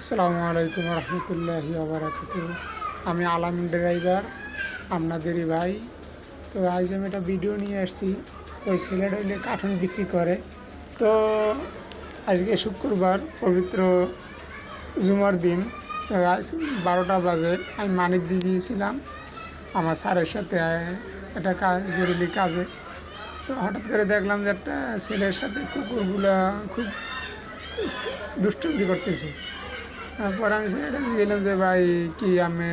আসসালামু আলাইকুম রহমতুল্লাহি বারাকাতু। আমি আলামিন ড্রাইভার, আপনাদেরই ভাই। তো আজ আমি একটা ভিডিও নিয়ে আসছি। ওই ছেলেটা হইলে কার্টুন বিক্রি করে। তো আজকে শুক্রবার, পবিত্র জুমার দিন। তো আজ 12টা বাজে আমি মানিক দিয়ে গিয়েছিলাম আমার স্যারের সাথে একটা জরুরি কাজে। তো হঠাৎ করে দেখলাম যে একটা ছেলের সাথে কুকুরগুলা খুব দুষ্টুমি করতেছে। তারপর আমি ছেলেটা গেলাম যে ভাই কি আমি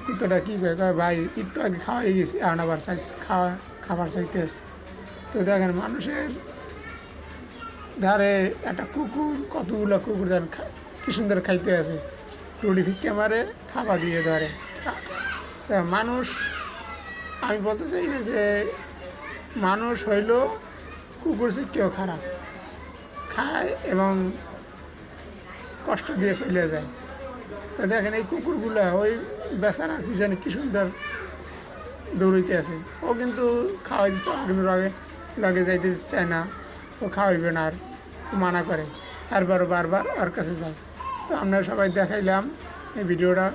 কুত্তাটা কী কয় ভাই একটু আগে খাওয়াই গেছি, এখন আবার খাবার চাইতে আসছে। তো দেখেন মানুষের ধারে একটা কুকুর, কতগুলো কুকুর দেখেন কি সুন্দর খাইতে আছে, রুটি ভিক্ষা মারে, থাবা দিয়ে ধরে। তা মানুষ, আমি বলতে চাই না যে মানুষ হইল কুকুর কেউ খারাপ, খায় এবং কষ্ট দিয়ে চলে যায়। তো দেখেন এই কুকুরগুলো ওই বেচারার পিছনে কি সুন্দর দৌড়াইতে আছে। ও কিন্তু খাওয়াই দিচ্ছে, ও কিন্তু লগে যাইতে চায় না, ও খাওয়াইবে না, আর মানা করে, বারবার ওর কাছে যায়। তো আমরা সবাই দেখাইলাম এই ভিডিওটা।